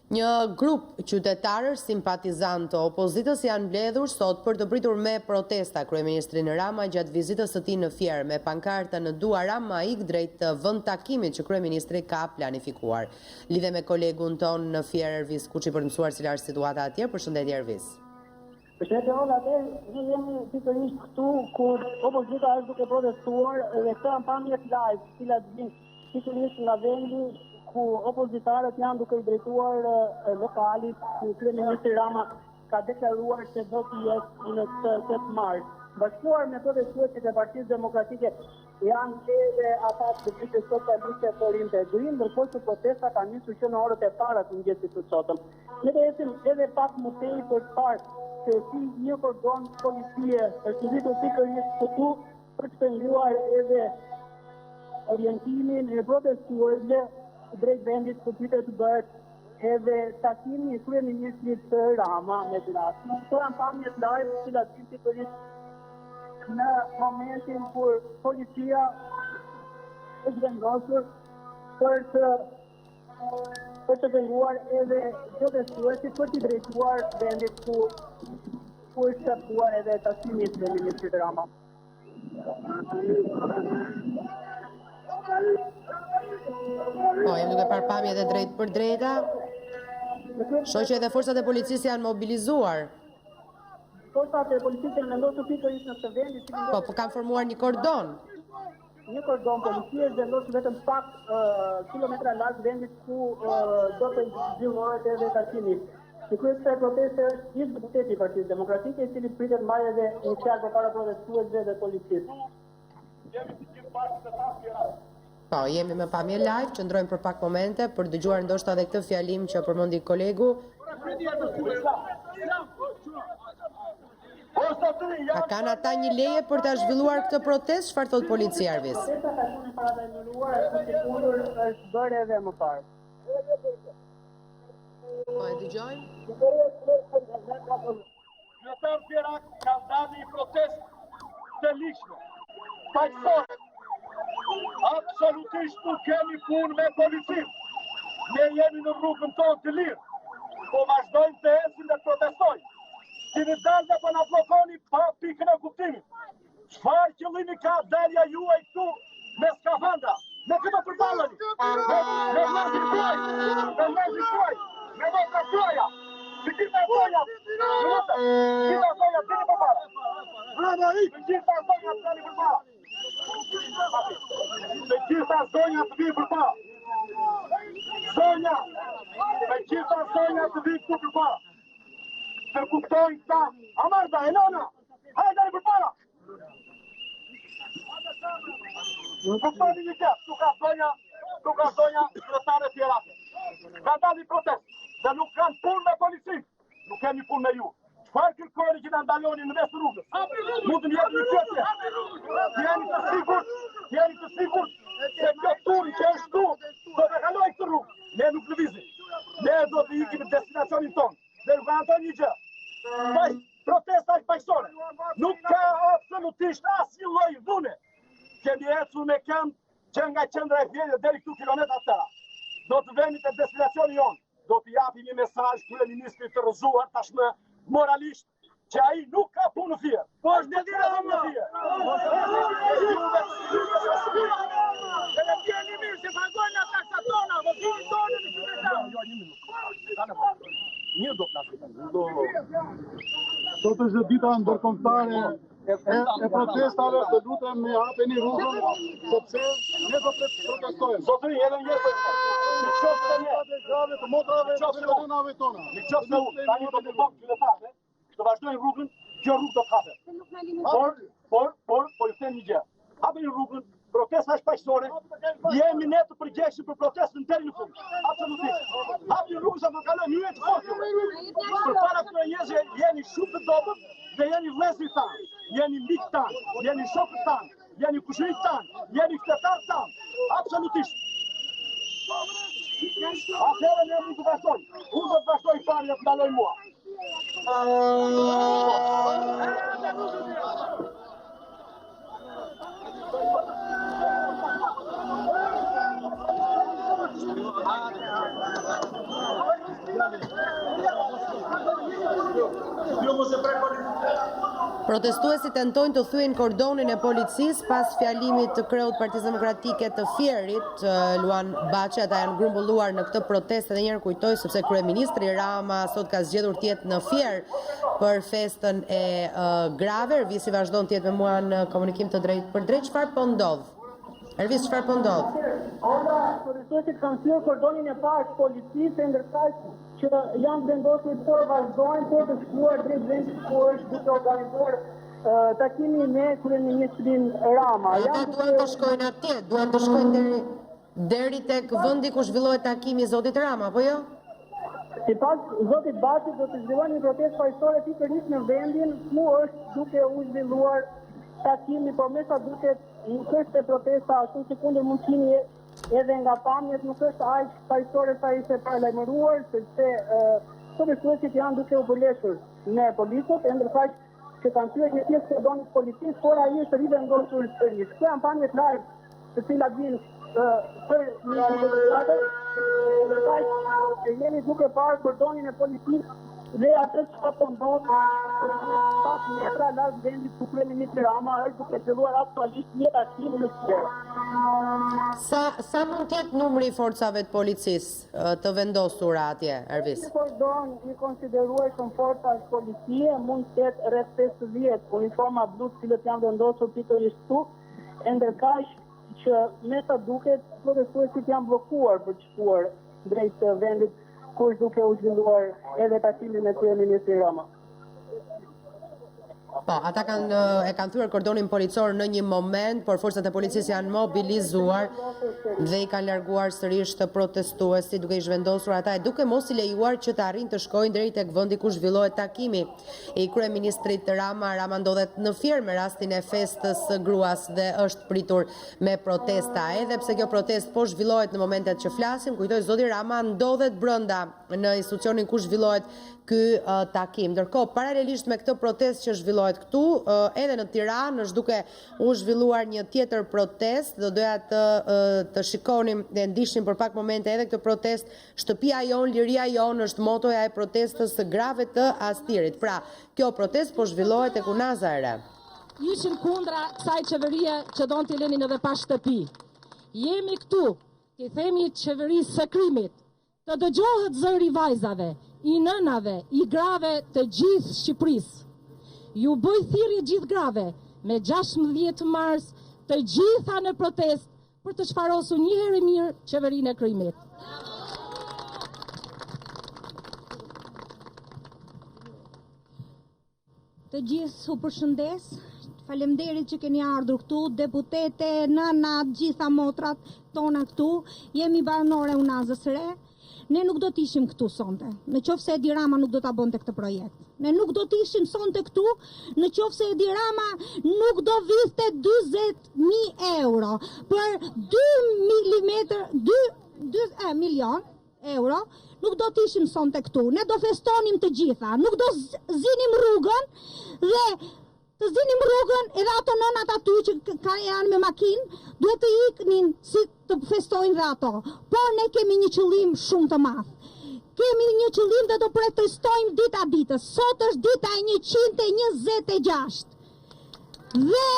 Një grup qytetarësh simpatizantë të opozitës janë mbledhur sot për të pritur me protesta kryeministrin Rama gjatë vizitës së tij në Fier me pankarta në dua Rama ik drejt vend takimit që kryeministri ka planifikuar. Lidhe me kolegun ton në Fier Ervis Kuçi për të mësuar si është situata atje. Përshëndetje Ervis. Përshëndetje Ola, ne jemi pikërisht këtu kur opozita është duke protestuar dhe këtë pamje live, të cilat vijnë pikërisht nga vendi ku opozitarët janë duke i drejtuar lokalit ku kryeministri Rama ka deklaruar se do të jetë në 8 mars. Bashkuar me protestuesit e Partisë Demokratike janë edhe ata të Partisë Socialiste për Integrim, ndërkohë që protesta ka nisur që në orët e para të mëngjesit të sotëm. Ne do jesim edhe pak më tej për të parë se si një kordon policie është vitur pikërisht këtu për të penguar edhe orientimin e protestuesve drejt vendit ku pritet të bëhet edhe takimi i kryeministrit Rama me Gras. Këto janë pamjet live të cilat vijnë pikërisht në momentin kur policia është vendosur për të penguar edhe protestuesit për t'i drejtuar vendit ku është caktuar edhe takimi i kryeministrit Rama. Po, jemi duke parë pamje dhe drejt për drejta. Shoh që edhe forcat e policisë janë mobilizuar. Forcat e policisë janë vendosur pikërisht në këtë vend, Po kanë formuar një kordon. Një kordon policie është vendosur vetëm pak kilometra larg vendit ku do të zhvillohet edhe takimi. Në kryes kësaj proteste është ish deputeti i Partisë Demokratike, i cili pritet marrë edhe një fjalë përpara protestuesve dhe policisë. Po, jemi me pamje live, qëndrojmë për pak momente për dëgjuar ndoshta edhe këtë fjalim që përmendi kolegu. A kanë ata një leje për ta zhvilluar këtë protestë? Çfarë thot policia Ervis? Protesta ka qenë para ndërluar, është bërë edhe më parë. Po, e dëgjojmë? Qytetarë Fierac kanë dhënë një protestë të ligjshme, paqësore. Absolutisht nuk kemi punë me policinë. Ne jemi në rrugën tonë të lirë, po vazhdojmë të ecim dhe protestojmë. Keni dalë dhe po na bllokoni pa pikën e kuptimit. Çfarë qëllimi ka dalja juaj këtu me skafandra? Me këtë përballani. Me vllazin tuaj, me vllazin tuaj, me vllazra tuaja. Me gjitha zonja, gjitha zonja të një përpara. Bravo, me gjitha zonja të një përpara. Me gjitha zonja të vinë përpara. Zonja, me gjitha zonja të vinë këtu përpara. Të kuptojnë këta, Amarda, Elona, hajde një përpara. Në kuptojnë një këtë, tu ka zonja qytetare Fierake. Ka dalë një protest, dhe nuk kanë punë me policinë, nuk kemi punë me ju. Çfarë kërkoni që na ndaloni në mes rrugës? Mund të jepni një pyetje. Jeni të sigurt se kjo turn që është tu do të kalojë këtë rrugë. Ne nuk lëvizim. Ne do të ikim në destinacionin tonë. Dhe nuk garantoj një gjë. Protesta është paqësore. Nuk ka absolutisht asnjë lloj dhune. Kemi ecur me këmbë që nga qendra e Fierit deri këtu kilometra të tëra. Do të vemi te destinacioni jonë. Do të japim një mesazh kryeministrit të rrëzuar tashmë moralisht që ai nuk ka punë në Fier. Po është detyrë në Fier. Ne jemi mirë se pagojnë ata taksatona, po vini tonë në qytet. Jo, një minutë. Një do plasë. Sot është dita ndërkombëtare e protestave, të lutem me hapeni rrugën, sepse ne do të protestojmë. Zotëri, edhe njëse, në qoftë të ne, grave të motrave të qytetarëve tona. në qoftë të unë, tani do të bëjmë qytetarëve, të vazhdojnë rrugën, kjo rrugë do të hape. Por ju them një gjë. Hapeni rrugën, protesta është paqësore, jemi ne të përgjegjshëm për protestën deri në fund. Absolutisht. Hapeni rrugën sa do kalojmë një të fortë. Përpara këtyre njerëzve jeni shumë të dobët dhe jeni vëllezërit tanë, jeni miqtë tanë, jeni shokët tanë, jeni kushërit tanë, jeni qytetarët tanë. Absolutisht. Atëherë ne mund të vazhdojmë. Unë do të vazhdoj parë dhe të ndaloj mua. Protestuesit tentojnë të thyen kordonin e policisë pas fjalimit të kreut Partisë Demokratike të Fierit, Luan Baçi. Ata janë grumbulluar në këtë protestë, edhe njëherë kujtoj, sepse kryeministri Rama sot ka zgjedhur të jetë në Fier për festën e grave. Ervisi vazhdon të jetë me mua në komunikim të drejtë për drejtë. Çfarë po ndodh? Ervis, çfarë po ndodh? Protestuesit kanë thyer kordonin e parë të policisë, ndërsa që janë vendosur të vazhdojnë për të shkuar drejt vendit ku është duke organizuar takimi me kryeministrin Rama. Ata duan të shkojnë atje, duan të shkojnë deri tek vendi ku zhvillohet takimi i zotit Rama, apo jo? Sipas zotit Baçi do të zhvillohet një protestë faqësore pikërisht në vendin ku është duke u zhvilluar takimi, por me sa duket nuk është protesta ashtu si kundër mundësimi edhe nga pamjet nuk është aq faqësore sa ishte paralajmëruar, sepse protestuesit janë duke u përleshur me policët, ndërsa që kanë thyer një pjesë të kordonit policisë, por ai është rivendosur sërish. Këto janë pamjet live, të cilat vinë për një demonstratë, jeni duke parë kordonin e policisë dhe atë që po ndodh pas metra larg vendit ku kryeministri Rama është duke filluar aktualisht një takim në Fier. Sa mund të jetë numri i forcave të policisë të vendosura atje, Ervis? Në kordon i konsiderueshëm forca policie mund të jetë rreth 50 uniforma blu të cilët janë vendosur pikërisht këtu, ndërkaq që me sa duket protestuesit janë bllokuar për të shkuar drejt vendit ku është duke u zhvilluar edhe takimi me kryeministrin Rama. Po, ata e kanë thyer kordonin policor në një moment, por forcat e policisë janë mobilizuar dhe i kanë larguar sërish të protestuesit duke i zhvendosur ata e duke mos i lejuar që të arrijnë të shkojnë drejt tek vendi ku zhvillohet takimi i kryeministrit Rama. Rama ndodhet në Fier me rastin e festës së gruas dhe është pritur me protesta. Edhe pse kjo protestë po zhvillohet në momentet që flasim, kujtoj zoti Rama ndodhet brenda në institucionin ku zhvillohet ky takim. Ndërkohë, paralelisht me këtë protestë që zhvillohet këtu, edhe në Tiranë është duke u zhvilluar një tjetër protestë, do doja të shikonim dhe ndiqnim për pak momente edhe këtë protestë. Shtëpia jon, liria jon është motoja e protestës së grave të Astirit. Pra, kjo protestë po zhvillohet tek Unaza e Re. Ishim kundra kësaj qeverie që don t'i lënin edhe pa shtëpi. Jemi këtu, t'i themi qeverisë së krimit, të dëgjohet zëri vajzave, i nënave, i grave të gjithë Shqipërisë. Ju bëj thirrje gjithë grave me 16 mars të gjitha në protestë për të çfarosur një herë mirë qeverinë e krimit. Të gjithë u përshëndes. Faleminderit që keni ardhur këtu, deputete, nëna, gjitha motrat tona këtu. Jemi banorë Unazës së Re. Ne nuk do të ishim këtu sonte, në qoftë se Edi Rama nuk do ta bënte këtë projekt. Ne nuk do të ishim sonte këtu, në qoftë se Edi Rama nuk do viste 40.000 euro për 2 milion euro, nuk do të ishim sonte këtu. Ne do festonim të gjitha, nuk do zinim rrugën dhe të zinim rrugën edhe ato nënat aty që janë me makinë, duhet të iknin si të festojnë dhe ato. Por ne kemi një qëllim shumë të madh. Kemi një qëllim dhe do protestojmë dita ditës. Sot është dita e 126. Dhe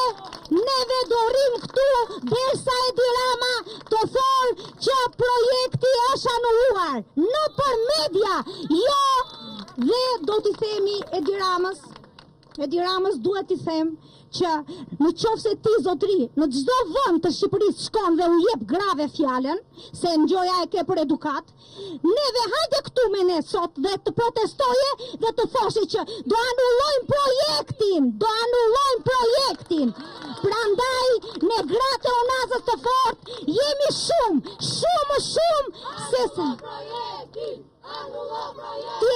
neve do rrim këtu derisa Edi Rama të thonë që projekti është anulluar nëpër media. Jo, dhe do t'i themi Edi Ramës duhet t'i them që në qoftë se ti zotri në çdo vend të Shqipërisë shkon dhe u jep grave fjalën se ngjoja e ke për edukat, neve hajde këtu me ne sot dhe të protestoje dhe të thoshi që do anullojmë projektin. Prandaj ne gratë e Unazës të fortë jemi shumë se sa ti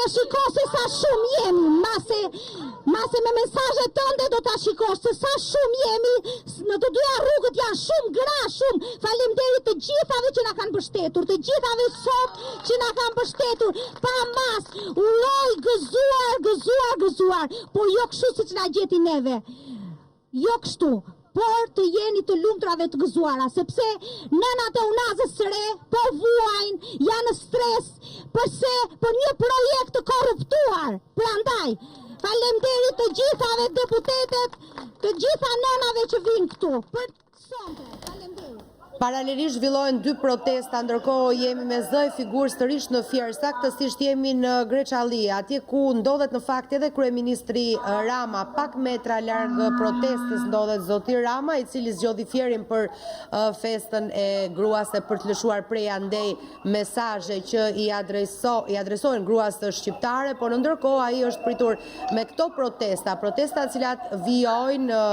e shikosh se sa shumë jemi, mase me mesazhet tënde do ta shikosh se sa shumë jemi, në të dyja rrugët janë shumë gra, shumë. Faleminderit të gjithave që na kanë mbështetur, të gjithave sot që na kanë mbështetur, pa mas, ulloj gëzuar, po jo kështu siç na gjeti neve. Jo kështu. por të jeni të lumtura dhe të gëzuara, sepse nënat e unazës së re po vuajnë, janë në stres, për një projekt të korruptuar. Prandaj, faleminderit të gjithave deputetet, të gjitha nënave që vinë këtu. Për sonte, faleminderit. Paralelisht zhvillohen 2 protesta, ndërkohë jemi me zë figurë sërish në Fier, saktësisht jemi në Greçalli, atje ku ndodhet në fakt edhe kryeministri Rama, pak metra larg protestës ndodhet zoti Rama, i cili zgjodhi Fierin për festën e gruas, për të lëshuar prej andej mesazhe që i adresohen gruas shqiptare, por ndërkohë ai është pritur me këto protesta të cilat vijojnë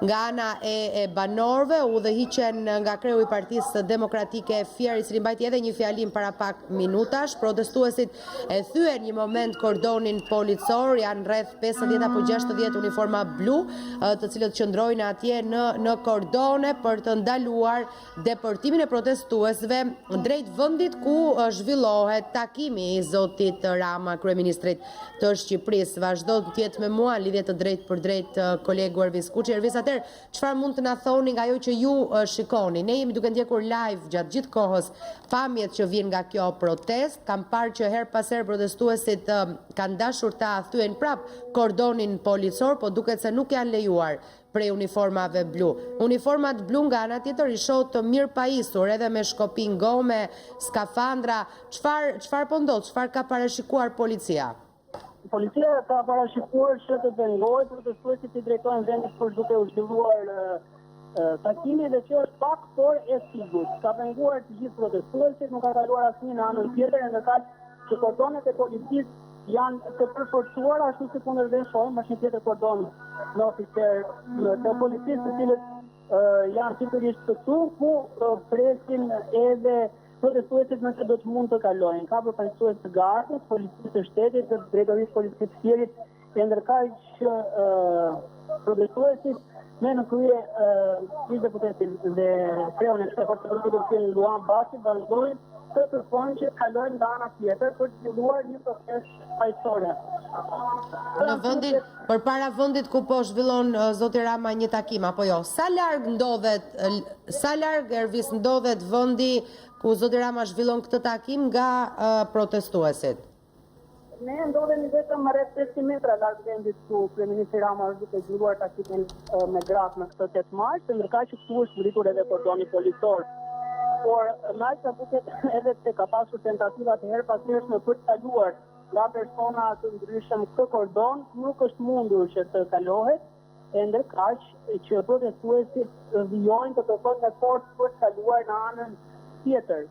nga ana e banorëve, udhëhiqen nga kreu i Partisë Demokratike e Fier, i cili mbajti edhe një fjalim para pak minutash. Protestuesit e thyen një moment kordonin policor, janë rreth 50 apo 60 uniforma blu, të cilët qëndrojnë atje në kordone për të ndaluar deportimin e protestuesve drejt vendit ku zhvillohet takimi i zotit Rama, kryeministrit të Shqipërisë. Vazhdo të jetë me mua lidhje të drejt për drejt kolegu Ervis Kuçi. Ervis, atëherë çfarë mund të na thoni nga ajo që ju shikoni? Ne jemi duke ndjekur live gjatë gjithë kohës pamjet që vijnë nga kjo protest. Kam parë që her pas herë protestuesit kanë dashur ta thyen prap kordonin policor, po duket se nuk janë lejuar prej uniformave blu. Uniformat blu nga ana tjetër i shoh të mirë pajisur, edhe me shkopin gome, skafandra. Çfarë po ndodh? Çfarë ka parashikuar policia? Policia ka parashikuar që të pengojë protestuesit i drejtojnë vendit për duke u zhvilluar takimi, dhe që është pak, por e sigurt. Ka penguar të gjithë protestuesit, nuk ka kaluar asnjë në anën tjetër, ndërkaq që kordonet e policisë janë të përforcuara, ashtu si kundërveshojmë është një tjetër kordon në oficer të policisë, të cilët janë sigurisht këtu, ku presin edhe protestuesit nëse do të mund të kalojnë. Ka përfaqësues të gardës, policisë të shtetit, të drejtorisë policisë të Fierit, e ndërkaq që protestuesit me në krye ish deputetin dhe kreun e forcës politike Luan Bashi vazhdojnë të kërkojnë që kalojnë nga ana tjetër për të zhvilluar një proces paqësore. Në vendin përpara vendit ku po zhvillon zoti Rama një takim apo jo? Sa larg Ervis ndodhet vendi ku zoti Rama zhvillon këtë takim nga protestuesit? Ne ndodhemi vetëm rreth 500 metra larg vendit ku kryeministri Rama është duke zhvilluar takimin me gratë në këtë 8 mars, ndërkaq që këtu është ngritur edhe kordoni policor. Por më sa duket edhe se ka pasur tentativa të herë pas herë për të kaluar nga persona të ndryshëm këtë kordon, nuk është mundur që të kalohet, e ndërkaq që protestuesit vijojnë të kërkojnë me forcë për të kaluar në anën tjetër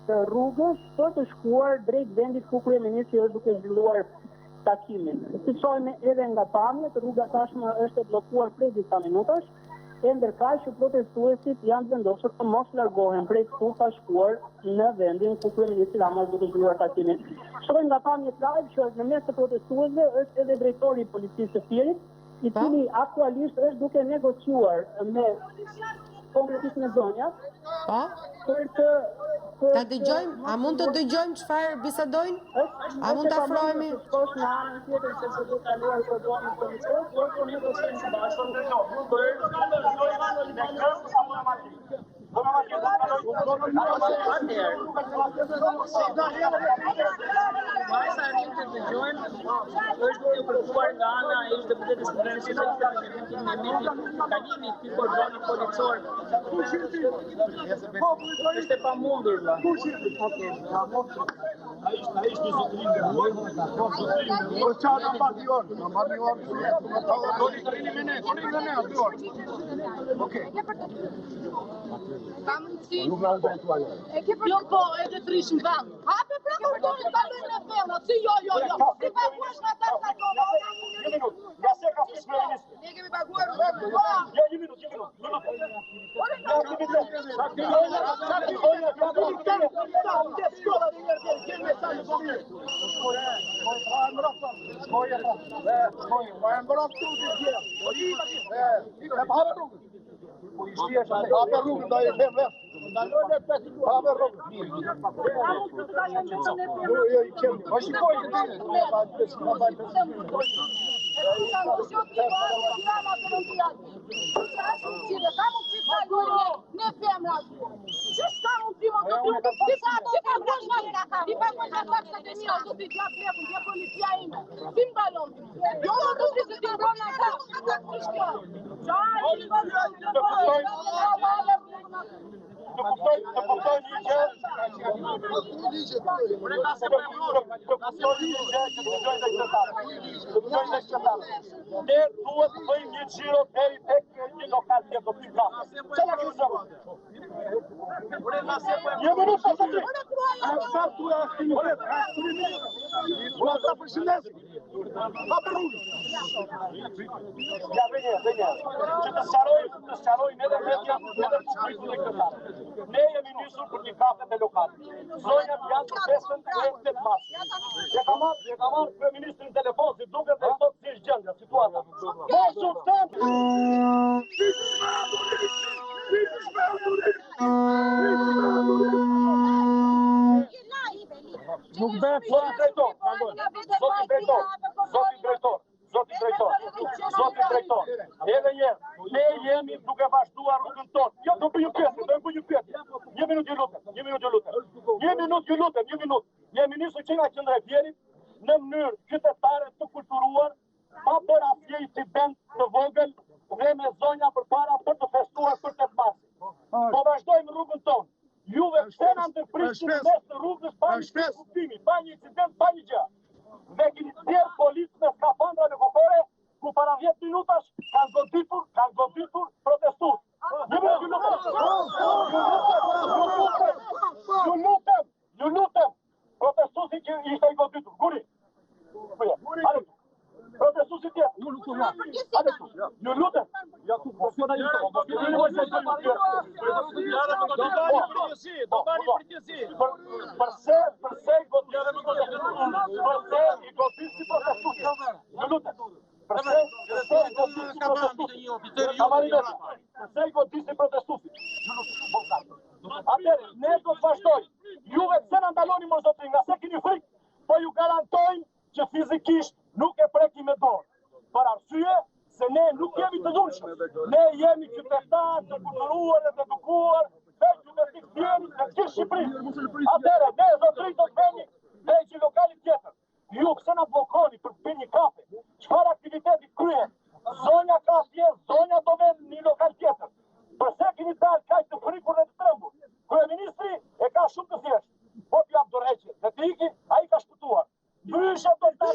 të rrugës për të shkuar drejt vendit ku kryeministri është duke zhvilluar takimin. Si shohim edhe nga pamjet, rruga tashmë është e bllokuar prej disa minutash, e ndërkaq që protestuesit janë vendosur të mos largohen prej këtu pa shkuar në vendin ku kryeministri Rama është duke zhvilluar takimin. Shohim nga pamjet live që në mes të protestuesve është edhe drejtori i policisë të Fierit, i cili aktualisht është duke negociuar me Kongresistin e Zonjës për të ta dëgjojmë, a mund të dëgjojmë çfarë bisedojnë? A mund të afrohemi? Shkosh në anën tjetër sepse do të kaluar kordonin policor, por ne do të kemi është të kërkuar nga ana e ish deputetës së Drejtë Socialiste në kalimi këtij kordoni policor. Është e pamundur. Ai ishte zotërin nderuar. Po çfarë na mbati orë? Na mbati orë. Doli të rini me ne, aty orë. Okej. Nuk na ndërtuan. Jo, po, edhe trishim vend. Hape pra kordonin kalojnë në vend, si jo. Si paguash nga ta kalon? Një minutë. Nga se ka kryeministri. Ne kemi paguar. Jo, një minutë. Ne duhet të bëjmë një xhiro deri tek një lokal tjetër të kafe. Çfarë kemi zëmë? Një minutë pas aty. Ja venje. Që të sqarojnë edhe media, edhe publikun e këtij. Ne jemi nisur për një kafe të lokal. Zonjat janë të 5 mars. E ka marrë kryeministrin telefon, si duket dhe sot si është gjendja, situata. Nuk bëhet zoti drejtor. Edhe një, ne jemi duke vazhduar rrugën tonë. Jo, do bëj një pyetje. Një minutë ju lutem. Jemi nisur që nga qendra e Fierit në mënyrë qytetare të kulturuar, pa bërë asnjë incident të vogël dhe me zonja përpara për të festuar për 8 mars. Po vazhdojmë rrugën tonë. Juve pse na ndërprisni mes të rrugës pa një kuptimi, pa një incident, pa një gjë. Dhe keni thirrë policë me skafandra në kokore, ku para 10 minutash kanë goditur protestues. Ju lutem, protestuesi që ishte i goditur, guri. Protestuesi tjetër. Ju lutem. Përse i godisni protestuesi? Atëherë, ne do të vazhdojmë. Juve pse na ndaloni më zotrin, nga se keni frikë, po ju garantojmë që fizikisht nuk e prekim me dorë. Për arsye se ne nuk jemi të dhunshëm. Ne jemi qytetarë të kulturuar dhe të edukuar dhe qytetik Fierit në gjithë Shqipërinë. Atëherë, ne zotrin do të vemi dhe që lokali tjetër. Ju pse na bllokoni për të bërë një kafe? Çfarë aktiviteti kryhet? Zonja ka atje, zonja do vë në një lokal tjetër. Përse keni dalë kaq të frikur dhe të trembur? Kryeministri e ka shumë të thjeshtë. Po t'jap dorëheqje, dhe të iki, ai ka shpëtuar. Ndryshe do të ketë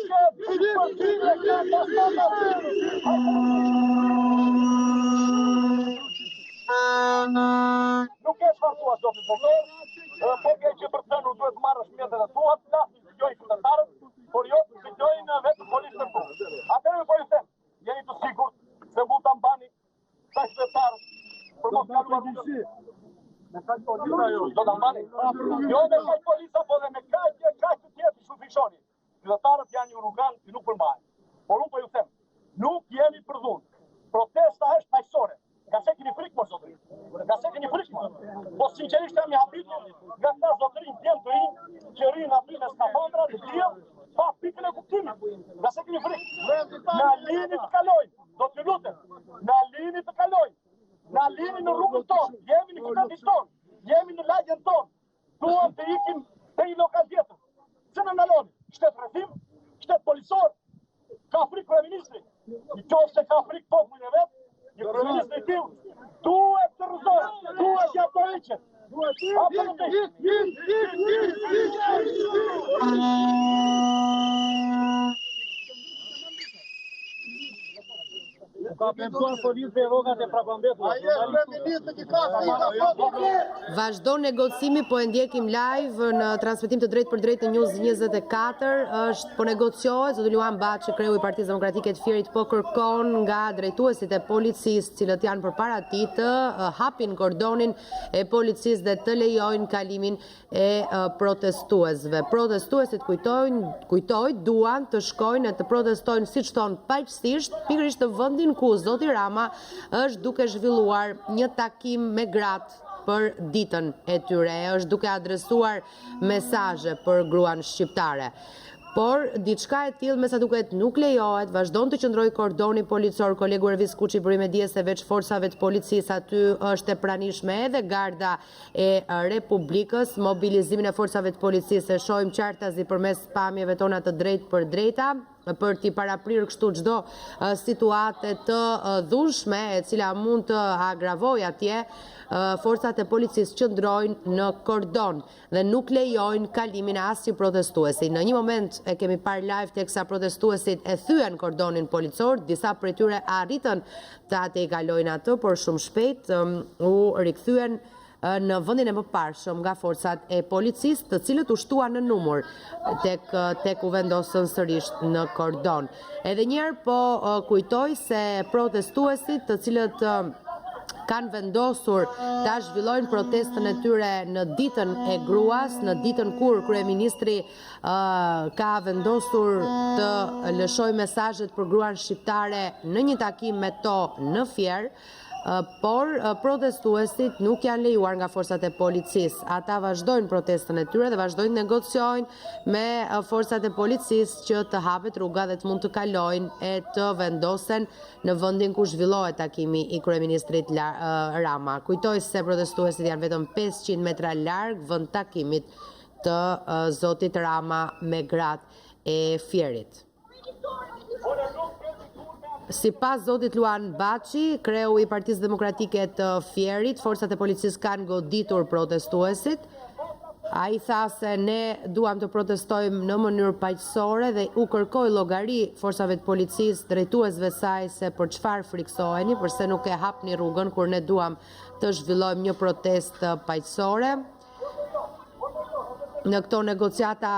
nuk e shfartuar zoti drejtor, po ke që për të nuk duhet marrësh mjetët e tua, flasin të gjojnë qytetarët, por jo të gjojnë vetë policë të tu. Atëherë po ju them, jeni të sigurt se mund ta mbani këta qytetarë për mos kaluar rrugën. Do ta mbani? Jo me kaq polica, po dhe me kaq të tjetër shufishoni. Qytetarët janë një urgan që nuk përmbahen. Por unë po ju them, nuk jemi për dhunë. Protesta është paqësore. Nga se keni frikë, mos zotrin. Po sinqerisht jam i habitur nga këta zotrin djem të rinj që rinë aty me skafandra të tjerë, pa pikën e kuptimit. Nga se keni frikë. Na lini të kalojnë, do t'ju lutem. Na lini të kalojnë. Na lini në rrugën tonë. Jemi në qytetin tonë. Jemi në lagjen tonë. Duam të ikim te një lokal tjetër. Pse na ndaloni? Shtet rrethim, shtet policor, ka frikë kryeministri. Nëse ka frikë popullin e vet, një kryeministri i tillë duhet të rrezohet, duhet ja të heqet. Ka pensuar policë e rrogat e prapambetur. Vazhdon negocimi, po e ndjekim live në transmetim të drejtë për drejtë në News 24. Është po negociohet, zoti Luan Baçi, kreu i Partisë Demokratike të Fierit, po kërkon nga drejtuesit e policisë, cilët janë përpara tij, të hapin kordonin e policisë dhe të lejojnë kalimin e protestuesve. Protestuesit kujtoj duan të shkojnë e të protestojnë, siç thon, paqësisht, pikërisht në vendin ku zoti Rama është duke zhvilluar një takim me gratë për ditën e tyre, është duke adresuar mesazhe për gruan shqiptare. por diçka e tillë me sa duket nuk lejohet, vazhdon të qëndrojë kordoni policor. Kolegu Ervis Kuçi bëri me dije se veç forcave të policisë aty është e pranishme edhe Garda e Republikës, mobilizimin e forcave të policisë e shohim qartazi përmes pamjeve tona të drejtë për drejta, për t'i paraprirë kështu çdo situate të dhunshme e cila mund të agravojë atje. Forcat e policisë qëndrojnë në kordon dhe nuk lejojnë kalimin e asnjë protestuesi. Në një moment e kemi parë live teksa protestuesit e thyen kordonin policor, disa prej tyre arritën të atë i kalojnë atë, por shumë shpejt u rikthyen në vendin e mëparshëm nga forcat e policisë, të cilët u shtuan në numër tek u vendosën sërish në kordon. Edhe njerë po kujtoj se protestuesit të cilët kanë vendosur ta zhvillojnë protestën e tyre në ditën e gruas, në ditën kur kryeministri ka vendosur të lëshojë mesazhet për gruan shqiptare në një takim me to në Fier. Por protestuesit nuk janë lejuar nga forcat e policisë. Ata vazhdojnë protestën e tyre dhe vazhdojnë negociojnë me forcat e policisë që të hapet rruga dhe të mund të kalojnë e të vendosen në vendin ku zhvillohet takimi i kryeministrit Rama. Kujtoj se protestuesit janë vetëm 500 metra larg vend takimit të zotit Rama me gratë e Fierit. Si pas zotit Luan Baçi, kreu i Partisë Demokratike të Fierit, forcat e policisë kanë goditur protestuesit. A i tha se ne duam të protestojmë në mënyrë paqësore dhe u kërkoi llogari forcave të policisë drejtuesve saj se për çfarë friksoheni, përse nuk e hapni rrugën kur ne duam të zhvillojmë një protestë paqësore. Në këto negociata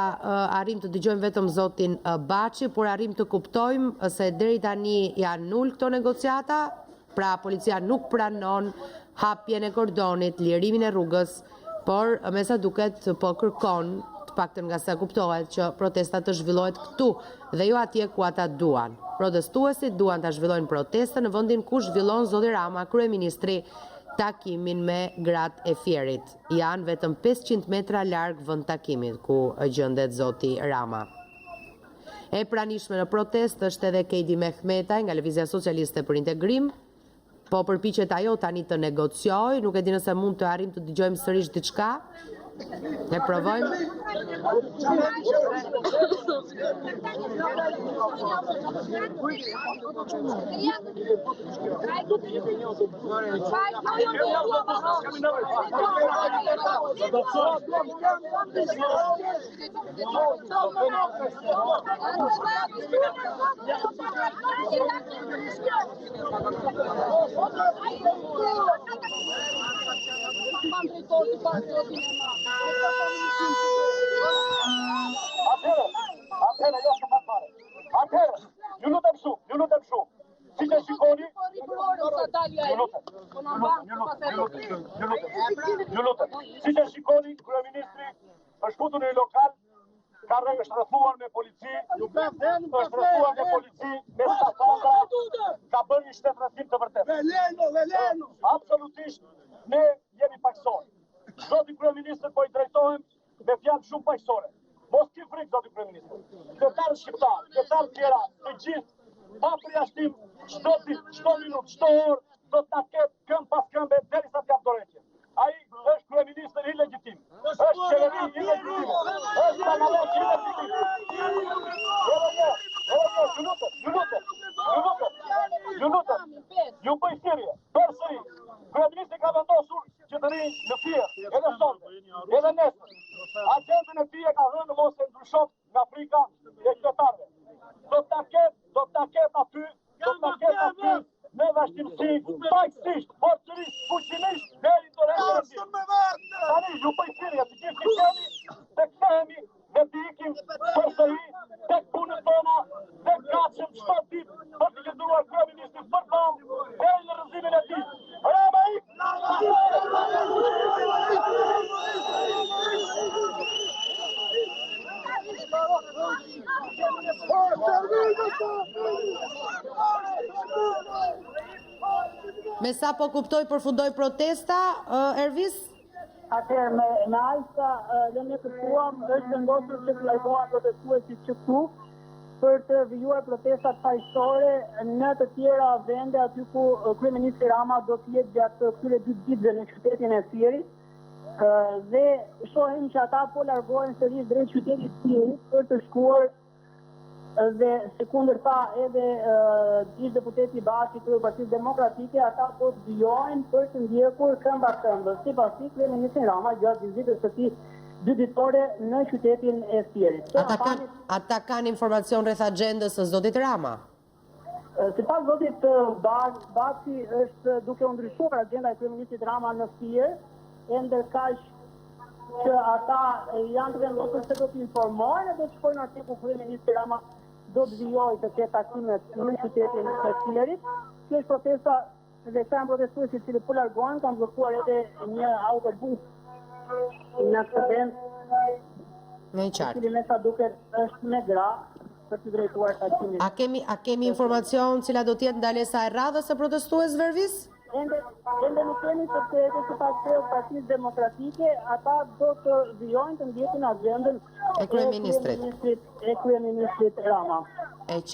arrim të dëgjojmë vetëm zotin Baçi, por arrim të kuptojmë se deri tani janë nul këto negociata, pra policia nuk pranon hapjen e kordonit, lirimin e rrugës, por me sa duket po kërkon, të paktën nga sa kuptohet, që protesta të zhvillohet këtu dhe jo atje ku ata duan. Protestuesit duan të zhvillojnë protesta në vendin ku zhvillon zoti Rama, kryeministri, takimin me gratë e Fierit. Janë vetëm 500 metra larg vend takimit ku gjendet zoti Rama. E pranishme në protestë është edhe Kejdi Mehmetaj nga Lëvizja Socialiste për Integrim, po përpiqet ajo tani të negociojë, nuk e di nëse mund të arrim të dëgjojmë sërish diçka. E provojmë. Atëherë, ju lutem shumë. Si që shikoni, ju lutem. Si që shikoni, kryeministri është futur në lokal, ka është rrethuar me polici, me skafandra, ka bërë një shtetërsim të vërtetë. Absolutisht, ne jemi paqësorë. Zoti kryeministër po i drejtohem me fjalë shumë paqësore. Mos ki frikë, zoti kryeministër. Qytetarët shqiptarë, qytetarët tjera, të gjithë, pa përjashtim, çdo ditë, çdo minutë, çdo orë, do ta ketë këmbë pas këmbe derisa të japë dorëheqje. Ai është kryeministër ilegjitim. Është qeveri ilegjitim. Është parlament ilegjitim. Ju lutem. Ju bëj thirrje. Përsëri, kryeministri ka vendosur që të rinë në Fier, edhe sonte, edhe nesër. Agentën e tij e ka dhënë mos e ndryshon nga Afrika e qytetarëve. Do ta ketë aty me vazhdimsi, paqësisht, forcërisht, fuqimisht, deri në dorëheqjen. Tani ju bëj thirrje të gjithë krishterët të kthehemi dhe të ikim përsëri tek punët tona dhe gatshëm çdo ditë për të qëndruar kryeministrit për pam deri në rrëzimin e tij. Rama ik! Me sa po kuptoj përfundoi protesta, Ervis? Atëherë me aqsa ne kërkuam është vendosur që të largohen protestuesit që këtu për të vijuar protestat paqësorë në të tjera vende aty ku kryeministri Rama do të jetë gjatë këtyre 2 ditëve në qytetin e Firit. Dhe shohim që ata po largohen sërish drejt qytetit të Firit për të shkuar dhe si kundër tha edhe ish deputeti Bashi krye Partisë Demokratike, ata do të vijohen për të ndjekur këmba këmbë, sipas tij kryeministri Rama gjatë vizitës së tij 2 ditore në qytetin e Firit. Ata kanë informacion rreth agjendës së zotit Rama? Sipas zotit Bashi është duke u ndryshuar agjenda e kryeministrit Rama në Fier, e ndërkaq që ata janë të vendosur se do të informojnë dhe do të shkojnë atje ku kryeministri Rama do të vijojë të ketë takimet në qytetin e Firit. Kjo është protesta dhe kanë protestuesit që po largohen, kanë bllokuar edhe një autobus në këtë vend. Në qartë. Cili me sa duket është me gra për të drejtuar takimin. A kemi informacion cila do të jetë ndalesa e radhës së protestuesve Ervis? Ende nuk kemi sepse edhe sipas Partisë Demokratike, ata do të vijojnë të ndjekin agjendën e kryeministrit Rama. E qartë.